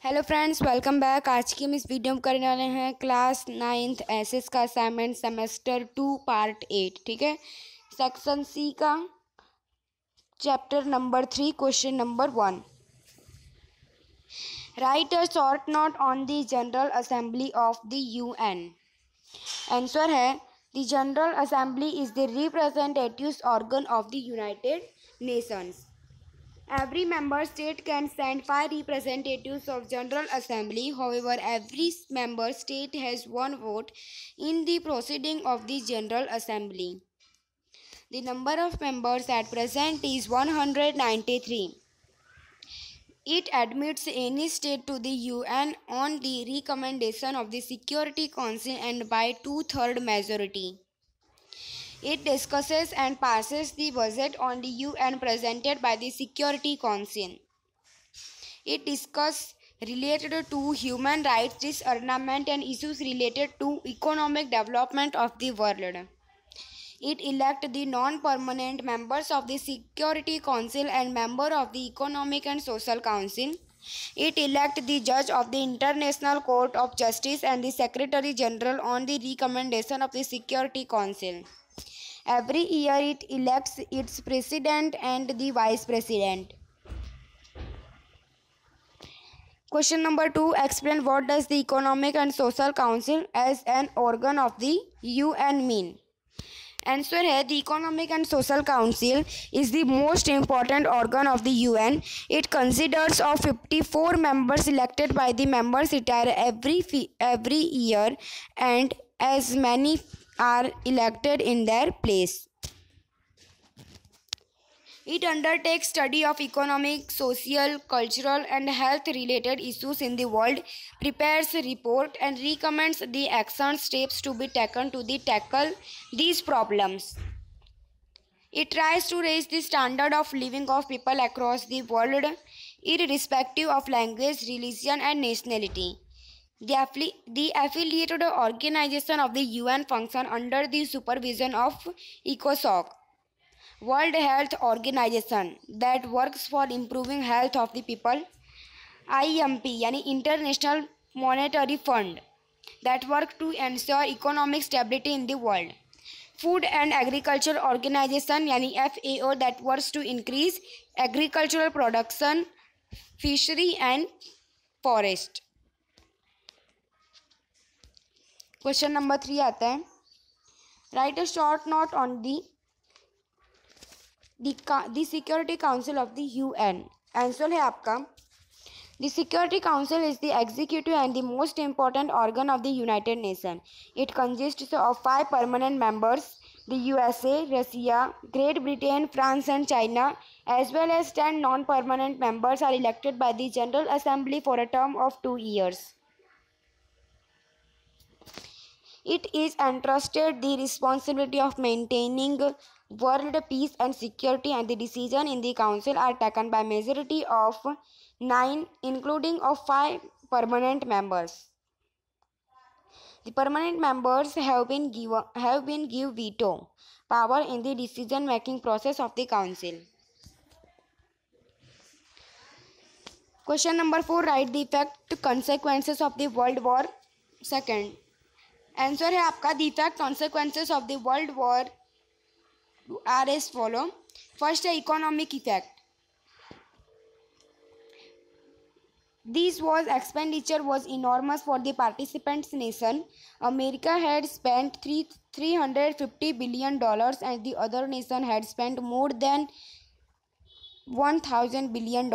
Hello friends, welcome back. आज की हम इस वीडियो में करने वाले हैं क्लास 9th एसएस का असाइनमेंट सेमेस्टर 2 पार्ट 8। ठीक है, सेक्शन सी का chapter number 3 question number 1। Write a short note on the general assembly of the UN. Answer है the general assembly is the representative organ of the United Nations. Every member state can send 5 representatives of General Assembly. However, every member state has one vote in the proceeding of the General Assembly. The number of members at present is 193. It admits any state to the UN on the recommendation of the Security Council and by 2/3 majority. It discusses and passes the budget on the UN presented by the Security Council. It discusses related to human rights, disarmament and issues related to economic development of the world. It elects the non-permanent members of the Security Council and member of the Economic and Social Council. It elects the judge of the International Court of Justice and the Secretary General on the recommendation of the Security Council. Every year it elects its president and the vice president. Question number 2. Explain what does the Economic and Social Council as an organ of the UN mean? Answer है the Economic and Social Council is the most important organ of the UN. It consists of 54 members elected by the members retire every year and as many are elected in their place. It undertakes study of economic, social, cultural and health related issues in the world, prepares report and recommends the action steps to be taken to tackle these problems. It tries to raise the standard of living of people across the world, irrespective of language, religion and nationality. The affiliated organization of the UN function under the supervision of ECOSOC, World Health Organization, that works for improving health of the people. IMF यानी International Monetary Fund, that work to ensure economic stability in the world. Food and Agriculture Organization यानी FAO, that works to increase agricultural production, fishery and forest. Question number 3 आता है, right a short note on the Security Council of the UN. Answer है आपका the Security Council is the executive and the most important organ of the United Nation. It consists of 5 permanent members, the USA, Russia, Great Britain, France and China, as well as 10 non-permanent members are elected by the General Assembly for a term of 2 years. It is entrusted the responsibility of maintaining world peace and security, and the decision in the council are taken by majority of 9, including of 5 permanent members. The permanent members have been given veto power in the decision making process of the council. Question number 4. Write the effect consequences of the World War II. Answer है आपका the effect consequences of the World War are as follow. First है economic effect. This was expenditure was enormous for the participants nation. America had spent $350 billion and the other nation had spent more than $1,000 billion.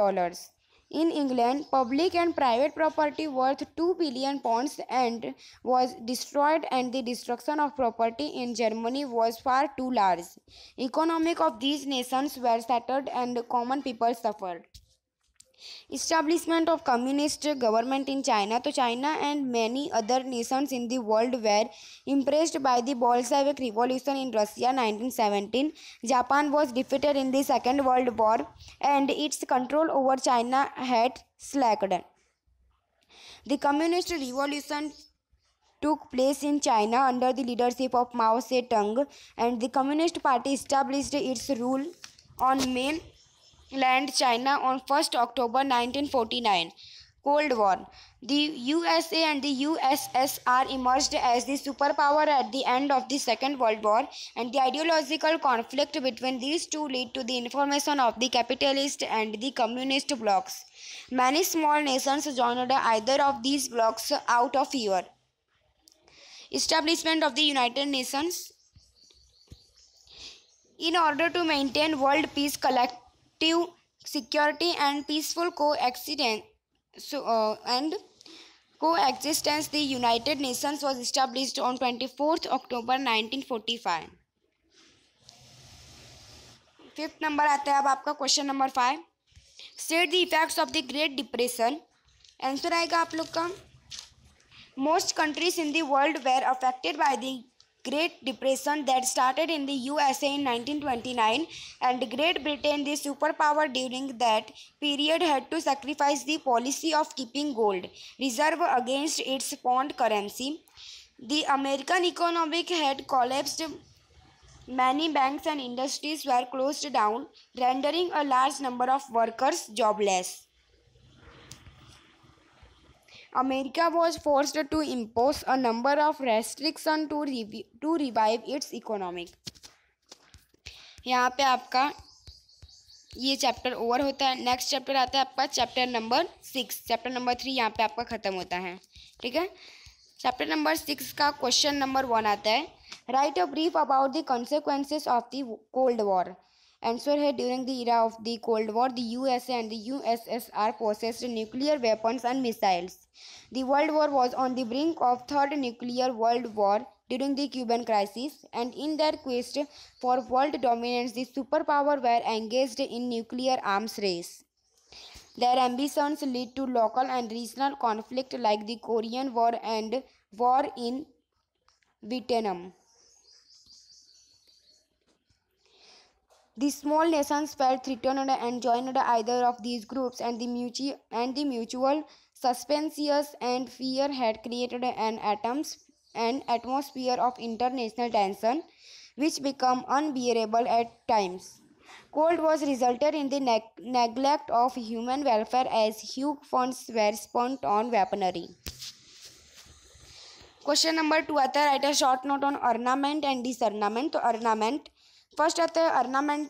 In England, public and private property worth £2 billion and was destroyed, and the destruction of property in Germany was far too large. Economic of these nations were shattered and common people suffered. Establishment of communist government in China. तो China and many other nations in the world were impressed by the Bolshevik Revolution in Russia 1917. Japan was defeated in the Second World War and its control over China had slacked. The Communist Revolution took place in China under the leadership of Mao Zedong, and the Communist Party established its rule on mainland China on 1st October 1949. Cold War. The USA and the USSR emerged as the superpower at the end of the Second World War, and the ideological conflict between these two led to the formation of the capitalist and the communist blocs. Many small nations joined either of these blocs out of fear. Establishment of the United Nations. In order to maintain world peace, collective security, and peaceful coexistence, the United Nations was established on 24th October 1945. Fifth number आता है अब आपका question number 5. State the effects of the great depression. Answer आएगा आप लोग का most countries in the world were affected by the Great Depression that started in the USA in 1929, and Great Britain, the superpower during that period, had to sacrifice the policy of keeping gold reserve against its pound currency. The American economy had collapsed. Many banks and industries were closed down, rendering a large number of workers jobless. America was forced to impose a number of restrictions to revive its economy. यहाँ पे आपका ये chapter over होता है. Next chapter आता है आपका chapter number 6. Chapter number 3 यहाँ पे आपका ख़त्म होता है. ठीक है. चैप्टर नंबर 6 का क्वेश्चन नंबर 1 आता है. Right a brief about the consequences of the cold war. Answer है. During the era of the Cold War, the USA and the USSR possessed nuclear weapons and missiles. The World War was on the brink of Third Nuclear World War during the Cuban Crisis, and in their quest for world dominance, the superpower were engaged in nuclear arms race. Their ambitions led to local and regional conflict like the Korean War and war in Vietnam. The small nations felt threatened and joined either of these groups, and the mutual suspense and fear had created an atmosphere of international tension, which became unbearable at times. Cold War resulted in the neglect of human welfare as huge funds were spent on weaponry. Question number 2 आता है. Right a short note on armament and disarmament. तो armament first आता है. Armament.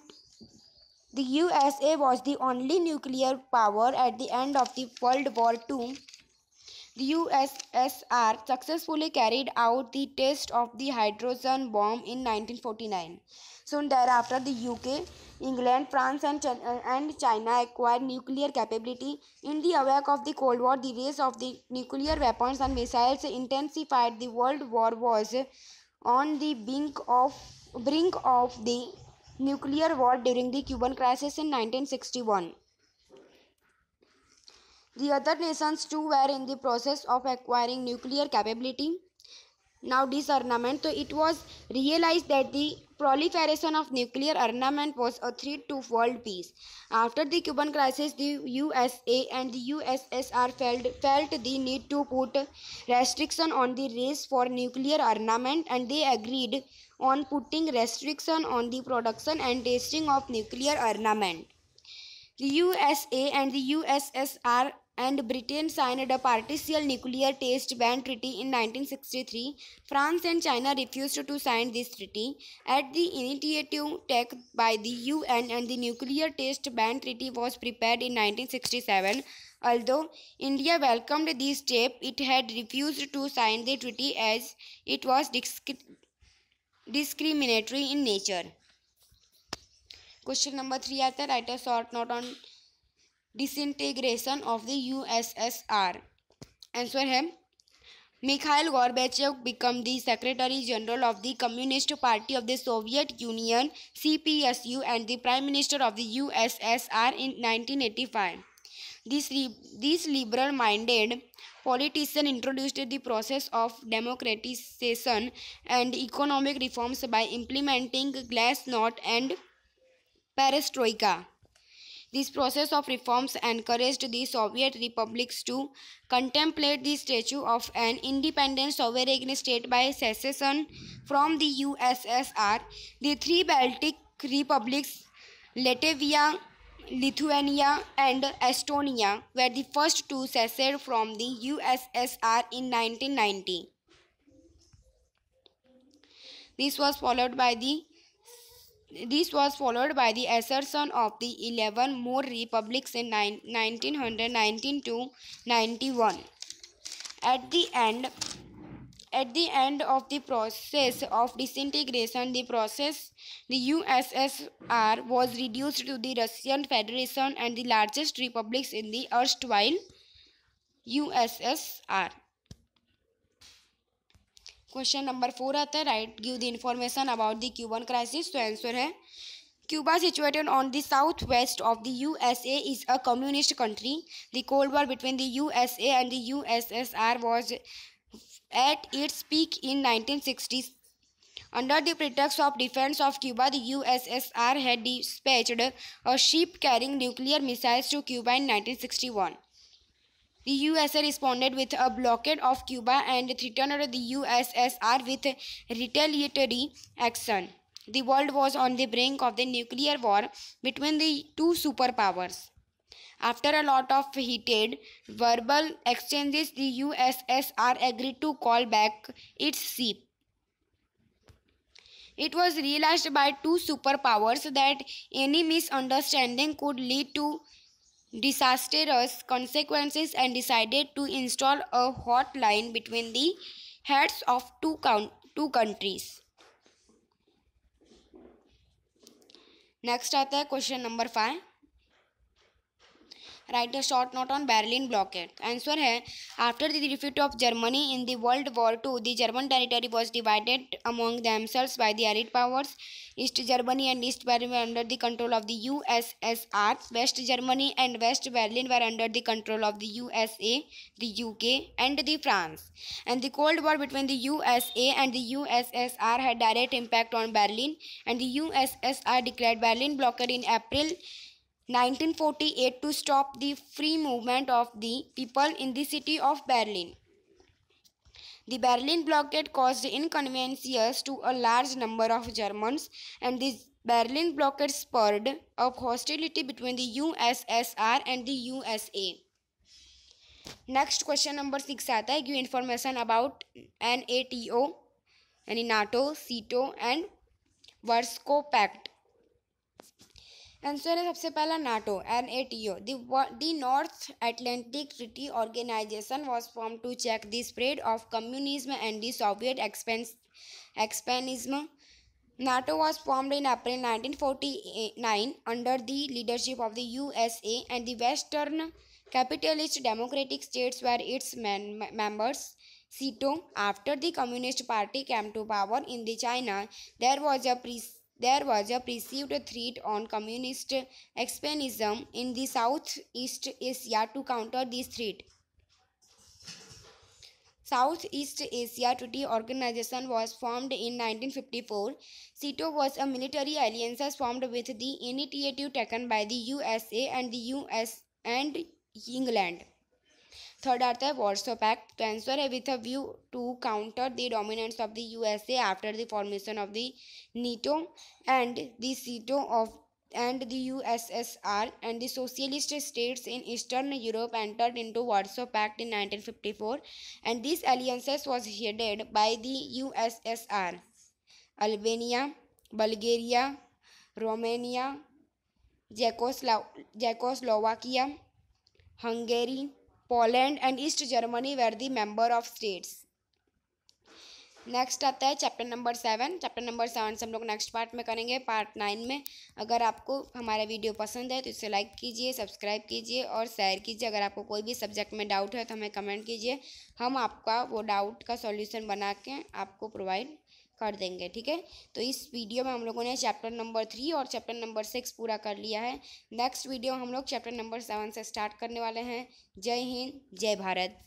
The USA was the only nuclear power at the end of the World War II. The USSR successfully carried out the test of the hydrogen bomb in 1949. Soon thereafter, the UK, England, France, and China acquired nuclear capability. In the wake of the Cold War, the race of the nuclear weapons and missiles intensified. The World War was on the brink of the nuclear war during the Cuban Crisis in 1961. The other nations too were in the process of acquiring nuclear capability. Now disarmament. So it was realized that the proliferation of nuclear armament was a threat to world peace. After the Cuban Crisis, the USA and the USSR felt the need to put restriction on the race for nuclear armament, and they agreed on putting restriction on the production and testing of nuclear armament. The USA and the USSR and Britain signed a partial nuclear test ban treaty in 1963. France and China refused to sign this treaty. At the initiative taken by the UN, and the nuclear test ban treaty was prepared in 1967. Although India welcomed this step, it had refused to sign the treaty as it was discriminatory in nature. Question number 3 आता है. Right a short note on disintegration of the USSR. Answer है. Mikhail Gorbachev became the Secretary General of the Communist Party of the Soviet Union (CPSU) and the Prime Minister of the USSR in 1985. This liberal-minded politician introduced the process of democratization and economic reforms by implementing glasnost and perestroika. This process of reforms encouraged the Soviet republics to contemplate the statue of an independent sovereign state by secession from the USSR. The three Baltic republics, Latvia, Lithuania and Estonia were the first to secede from the USSR in 1990. This was followed by the assertion of the 11 more republics in 1919 to 91. At the end of the process of disintegration, the USSR was reduced to the Russian Federation and the largest republics in the erstwhile USSR. Question number 4 आता है, right give the information about the Cuban crisis. तो answer है Cuba, situated on the southwest of the USA, is a communist country. The Cold War between the USA and the USSR was at its peak in 1960s. Under the pretext of defense of Cuba, the USSR had dispatched a ship carrying nuclear missiles to Cuba in 1961. The USA responded with a blockade of Cuba and threatened the USSR with retaliatory action. The world was on the brink of the nuclear war between the two superpowers. After a lot of heated verbal exchanges, the USSR agreed to call back its ship. It was realized by two superpowers that any misunderstanding could lead to disastrous consequences and decided to install a hotline between the heads of two countries. Next आता है question number 5, write a short note on Berlin blockade. Answer है after the defeat of Germany in the World War II, the German territory was divided among themselves by the Allied powers. East Germany and East Berlin were under the control of the USSR. West Germany and West Berlin were under the control of the USA, the UK, and the France. And the Cold War between the USA and the USSR had direct impact on Berlin, and the USSR declared Berlin blockade in April 1948 to stop the free movement of the people in the city of Berlin. The Berlin blockade caused inconveniences to a large number of Germans, and the Berlin blockade spurred up hostility between the USSR and the USA. Next question number 6 आता है, give information about NATO यानी NATO, CETO and Warsaw Pact. Answer है सबसे पहला NATO, NATO. The North Atlantic Treaty Organization was formed to check the spread of communism and the Soviet expansionism. NATO was formed in April 1949 under the leadership of the USA, and the Western capitalist democratic states were its members. CETO. After the Communist Party came to power in the China, there was a perceived threat on communist expansionism in the Southeast Asia. To counter this threat, Southeast Asia Treaty Organization was formed in 1954. CETO was a military alliance formed with the initiative taken by the USA and the US and England. Third आता है Warsaw Pact. तो answer है with a view to counter the dominance of the USA after the formation of the NATO and the CETO of and the USSR and the socialist states in Eastern Europe entered into Warsaw Pact in 1954, and this alliance was headed by the USSR, Albania, Bulgaria, Romania, Czechoslovakia, Hungary, Poland and East Germany were the member of states. Next आता है chapter number 7। Chapter number 7 से हम लोग next part में करेंगे, part 9 में। अगर आपको हमारा वीडियो पसंद है तो इसे लाइक कीजिए, सब्सक्राइब कीजिए और शेयर कीजिए। अगर आपको कोई भी सब्जेक्ट में डाउट है तो हमें कमेंट कीजिए, हम आपका वो डाउट का सॉल्यूशन बना के आपको प्रोवाइड कर देंगे, ठीक है। तो इस वीडियो में हम लोगों ने चैप्टर नंबर 3 और चैप्टर नंबर 6 पूरा कर लिया है। नेक्स्ट वीडियो हम लोग चैप्टर नंबर 7 से स्टार्ट करने वाले हैं। जय हिंद, जय भारत।